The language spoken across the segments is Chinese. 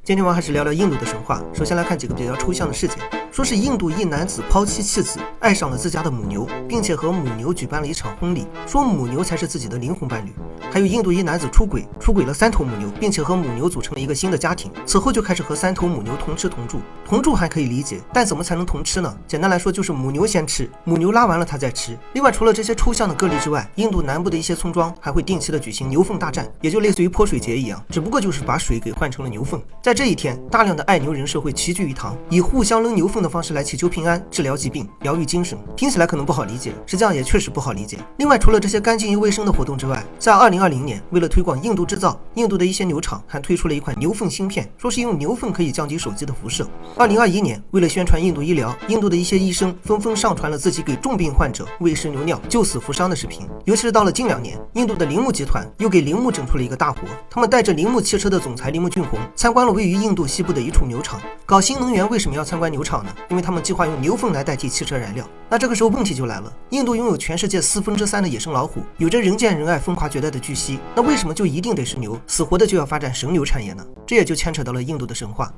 今天我们还是聊聊印度的神话。首先来看几个比较抽象的事件，说是印度一男子抛妻弃子，爱上了自家的母牛，并且和母牛举办了一场婚礼，说母牛才是自己的灵魂伴侣。还有印度一男子出轨了3头母牛，并且和母牛组成了一个新的家庭，此后就开始和3头母牛同吃同住。同住还可以理解，但怎么才能同吃呢？简单来说就是母牛先吃，母牛拉完了它再吃。另外除了这些抽象的个例之外，印度南部的一些村庄还会定期的举行牛粪大战，也就类似于泼水节一样，只不过就是把水给换成了牛粪。在这一天，大量的爱牛人士会齐聚一堂，以互相扔牛粪的方式来祈求平安、治疗疾病、疗愈精神。听起来可能不好理解，实际上也确实不好理解。另外除了这些干净又卫生的活动之外，在2020年，为了推广印度制造，印度的一些牛厂还推出了一款牛粪芯片，说是用牛粪可以降低手机的辐射。2021年，为了宣传印度医疗，印度的一些医生纷纷上传了自己给重病患者喂食牛尿救死扶伤的视频。尤其是到了近2年，印度的铃木集团又给铃木整出了一个大活，他们带着铃木汽车的总裁铃木俊宏参观了位于印度西部的一处牛场。搞新能源为什么要参观牛场呢？因为他们计划用牛粪来代替汽车燃料。那这个时候问题就来了，印度拥有全世界3/4的野生老虎，有着人见人爱、风华绝代的巨蜥，那为什么就一定得是牛？死活的就要发展神牛产业呢？这也就牵扯到了印度的神话。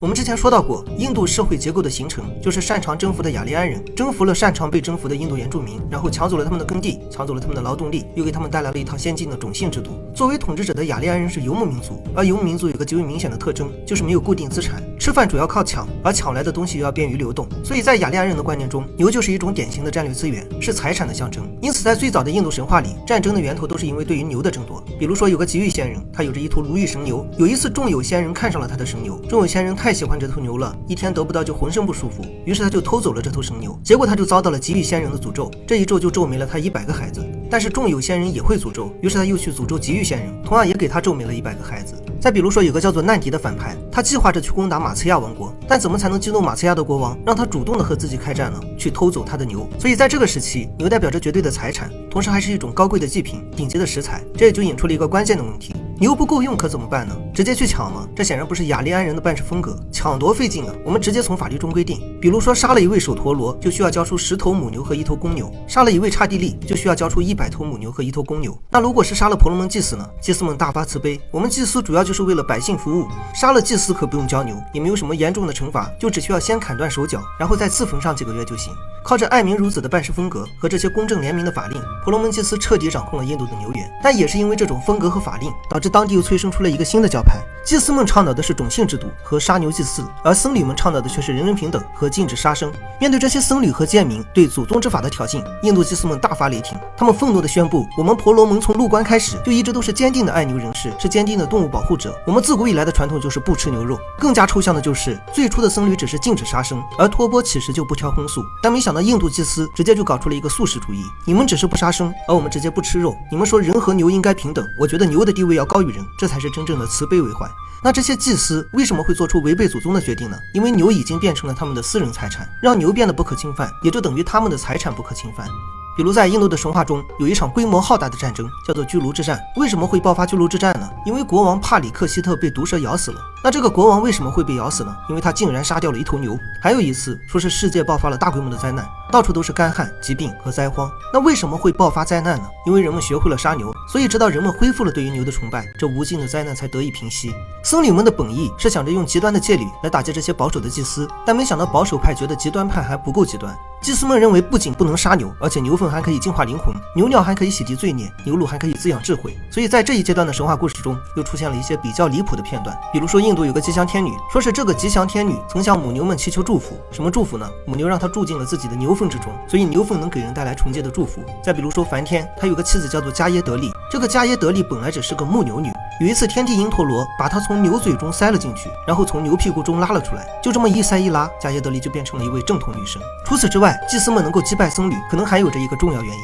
我们之前说到过，印度社会结构的形成就是擅长征服的雅利安人征服了擅长被征服的印度原住民，然后抢走了他们的耕地，抢走了他们的劳动力，又给他们带来了一套先进的种姓制度。作为统治者的雅利安人是游牧民族，而游牧民族有个极为明显的特征，就是没有固定资产，吃饭主要靠抢，而抢来的东西又要便于流动。所以在雅利安人的观念中，牛就是一种典型的战略资源，是财产的象征。因此在最早的印度神话里，战争的源头都是因为对于牛的争夺。比如说有个吉玉仙人，他有着一头如意神牛，有一次众有仙人看上了他的神牛，众有仙人太喜欢这头牛了，一天得不到就浑身不舒服，于是他就偷走了这头神牛，结果他就遭到了吉玉仙人的诅咒，这一咒就咒没了他100个孩子。但是众有仙人也会诅咒，于是他又去诅咒吉玉仙人，同样也给他咒没了100个孩子。再比如说有个叫做难迪的反派，他计划着去攻打马茨亚王国，但怎么才能激怒马茨亚的国王，让他主动的和自己开战呢？去偷走他的牛。所以在这个时期，牛代表着绝对的财产，同时还是一种高贵的祭品、顶级的食材。这也就引出了一个关键的问题，牛不够用可怎么办呢？直接去抢吗？这显然不是雅利安人的办事风格，抢多费劲啊！我们直接从法律中规定，比如说杀了一位首陀罗，就需要交出10头母牛和1头公牛；杀了一位刹帝利，就需要交出100头母牛和1头公牛。那如果是杀了婆罗门祭司呢？祭司们大发慈悲，我们祭司主要就是为了百姓服务，杀了祭司可不用交牛，也没有什么严重的惩罚，就只需要先砍断手脚，然后再自焚上几个月就行。靠着爱民如子的办事风格和这些公正廉明的法令，婆罗门祭司彻底掌控了印度的牛园。但也是因为这种风格和法令，导致当地又催生出了一个新的教派。祭司们倡导的是种姓制度和杀牛祭祀，而僧侣们倡导的却是人人平等和禁止杀生。面对这些僧侣和贱民对祖宗之法的挑衅，印度祭司们大发雷霆，他们愤怒地宣布，我们婆罗门从入关开始就一直都是坚定的爱牛人士，是坚定的动物保护者，我们自古以来的传统就是不吃牛肉。更加抽象的就是最初的僧侣只是禁止杀生，而托钵乞食就不挑荤素，但没想到印度祭司直接就搞出了一个素食主义，你们只是不杀生，而我们直接不吃肉，你们说人和牛应该平等，我觉得牛的地位要高于人，这才是真正的慈悲为怀。那这些祭司为什么会做出违背祖宗的决定呢？因为牛已经变成了他们的私人财产，让牛变得不可侵犯，也就等于他们的财产不可侵犯。比如在印度的神话中，有一场规模浩大的战争，叫做巨卢之战。为什么会爆发巨卢之战呢？因为国王帕里克希特被毒蛇咬死了。那这个国王为什么会被咬死呢？因为他竟然杀掉了1头牛。还有一次说是世界爆发了大规模的灾难，到处都是干旱、疾病和灾荒。那为什么会爆发灾难呢？因为人们学会了杀牛，所以直到人们恢复了对于牛的崇拜，这无尽的灾难才得以平息。僧侣们的本意是想着用极端的戒律来打击这些保守的祭司，但没想到保守派觉得极端派还不够极端。祭司们认为不仅不能杀牛，而且牛粪还可以净化灵魂，牛尿还可以洗涤罪孽，牛乳还可以滋养智慧。所以在这一阶段的神话故事中，又出现了一些比较离谱的片段。比如说印度有个吉祥天女，说是这个吉祥天女曾向母牛们祈求祝福。什么祝福呢？母牛让她住进了自己的牛粪之中，所以牛粪能给人带来纯洁的祝福。再比如说梵天，他有个妻子叫做迦耶德利，这个迦耶德利本来只是个牧牛女，有一次天帝因陀罗把她从牛嘴中塞了进去，然后从牛屁股中拉了出来，就这么一塞一拉，迦耶德利就变成了一位正统女神。除此之外，祭司们能够击败僧侣，可能还有着一个重要原因。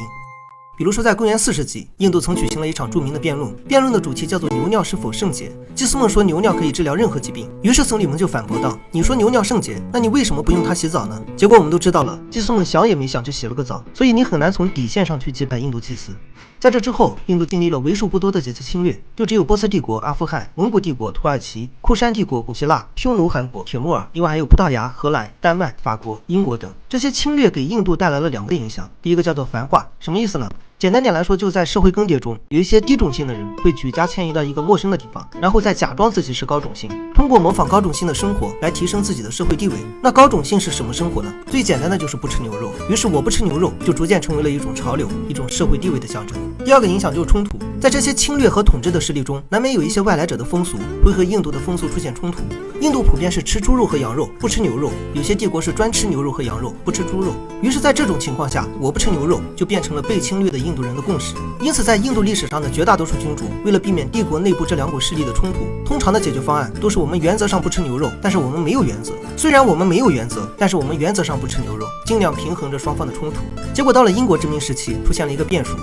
比如说在公元4世纪，印度曾举行了一场著名的辩论，辩论的主题叫做牛尿是否圣洁。祭司们说牛尿可以治疗任何疾病，于是僧侣们就反驳道，你说牛尿圣洁，那你为什么不用它洗澡呢？结果我们都知道了，祭司们想也没想就洗了个澡，所以你很难从底线上去击败印度祭司。在这之后，印度经历了为数不多的几次侵略，就只有波斯帝国、阿富汗、蒙古帝国、土耳其、库山帝国、古希腊、匈奴、韩国、铁木尔，另外还有葡萄牙、荷兰、丹麦、法国、英国等。这些侵略给印度带来了2个影响，第一个叫做繁化，什么意思呢？简单点来说，就在社会更迭中，有一些低种姓的人会举家迁移到一个陌生的地方，然后再假装自己是高种姓，通过模仿高种姓的生活来提升自己的社会地位。那高种姓是什么生活呢？最简单的就是不吃牛肉。于是我不吃牛肉就逐渐成为了一种潮流，一种社会地位的象征。第二个影响就是冲突，在这些侵略和统治的势力中，难免有一些外来者的风俗会和印度的风俗出现冲突。印度普遍是吃猪肉和羊肉，不吃牛肉，有些帝国是专吃牛肉和羊肉，不吃猪肉。于是在这种情况下，我不吃牛肉就变成了被侵略的印度人的共识。因此在印度历史上的绝大多数君主，为了避免帝国内部这两股势力的冲突，通常的解决方案都是我们原则上不吃牛肉，但是我们没有原则。虽然我们没有原则，但是我们原则上不吃牛肉，尽量平衡着双方的冲突。结果到了英国殖民时期，出现了一个变数。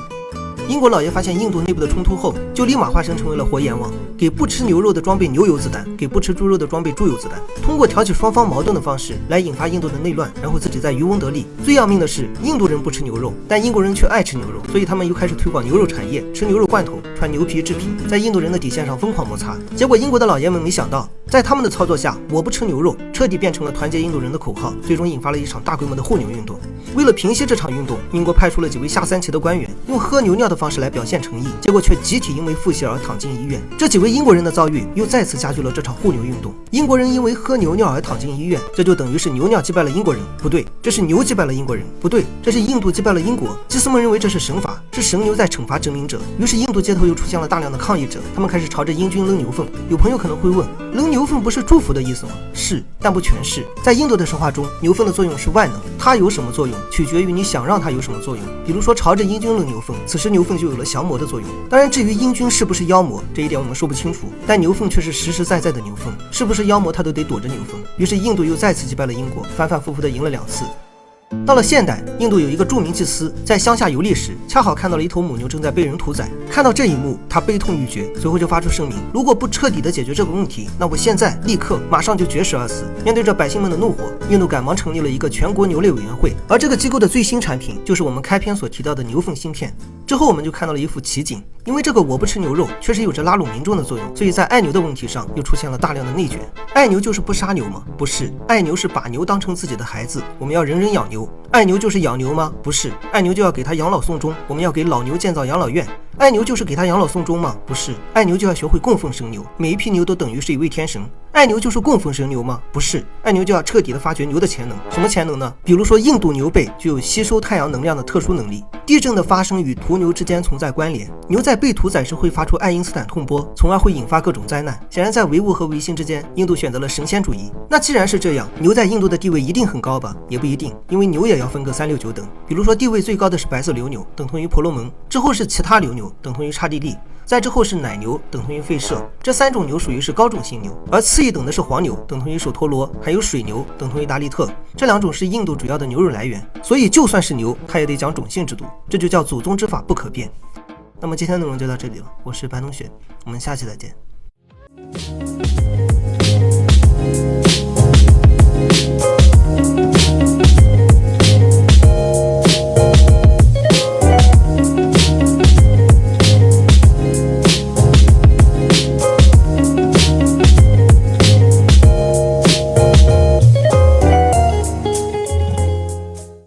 英国老爷发现印度内部的冲突后，就立马化身成为了活阎王，给不吃牛肉的装备牛油子弹，给不吃猪肉的装备猪油子弹，通过挑起双方矛盾的方式来引发印度的内乱，然后自己再渔翁得利。最要命的是，印度人不吃牛肉，但英国人却爱吃牛肉，所以他们又开始推广牛肉产业，吃牛肉罐头，穿牛皮制品，在印度人的底线上疯狂摩擦。结果英国的老爷们没想到，在他们的操作下，我不吃牛肉彻底变成了团结印度人的口号，最终引发了一场大规模的护牛运动。为了平息这场运动，英国派出了几位下三旗的官员，用喝牛尿的方式来表现诚意，结果却集体因为腹泻而躺进医院。这几位英国人的遭遇又再次加剧了这场护牛运动。英国人因为喝牛尿而躺进医院，这就等于是牛尿击败了英国人，不对，这是牛击败了英国人，不对，这是印度击败了英国。祭司们认为这是神罚，是神牛在惩罚殖民者。于是印度街头又出现了大量的抗议者，他们开始朝着英军扔牛粪。有朋友可能会问，扔牛粪不是祝福的意思吗？是，但不全是。在印度的神话中，牛粪的作用是万能，它有什么作用取决于你想让它有什么作用。比如说朝着英军扔牛粪，此时牛粪就有了降魔的作用。当然至于英军是不是妖魔，这一点我们说不清楚，但牛粪却是实实在在的牛粪，是不是妖魔他都得躲着牛粪。于是印度又再次击败了英国，反反复复的赢了2次。到了现代，印度有一个著名祭司在乡下游历时，恰好看到了一头母牛正在被人屠宰。看到这一幕，他悲痛欲绝，随后就发出声明：如果不彻底的解决这个问题，那我现在立刻马上就绝食而死。面对着百姓们的怒火，印度赶忙成立了一个全国牛类委员会，而这个机构的最新产品就是我们开篇所提到的牛粪芯片。之后我们就看到了一幅奇景，因为这个我不吃牛肉确实有着拉拢民众的作用，所以在爱牛的问题上又出现了大量的内卷。爱牛就是不杀牛吗？不是，爱牛是把牛当成自己的孩子，我们要人人养牛。爱牛就是养牛吗？不是，爱牛就要给他养老送终，我们要给老牛建造养老院。爱牛就是给他养老送终吗？不是，爱牛就要学会供奉生牛，每一批牛都等于是一位天神。爱牛就是供奉生牛吗？不是，爱牛就要彻底的发掘牛的潜能。什么潜能呢？比如说印度牛背具有吸收太阳能量的特殊能力，地震的发生与屠牛之间存在关联，牛在被屠宰时会发出爱因斯坦痛波，从而会引发各种灾难。显然在唯物和唯心之间，印度选择了神仙主义。那既然是这样，牛在印度的地位一定很高吧？也不一定，因为牛也要分个3、6、9等。比如说地位最高的是白色流牛，等同于婆罗门，之后是其他流牛，等同于刹帝利，再之后是奶牛，等同于吠舍。这3种牛属于是高种姓牛，而次一等的是黄牛，等同于首陀罗，还有水牛，等同于达利特。这2种是印度主要的牛肉来源，所以就算是牛，它也得讲种姓制度，这就叫祖宗之法不可变。那么今天的内容就到这里了，我是白同学，我们下期再见。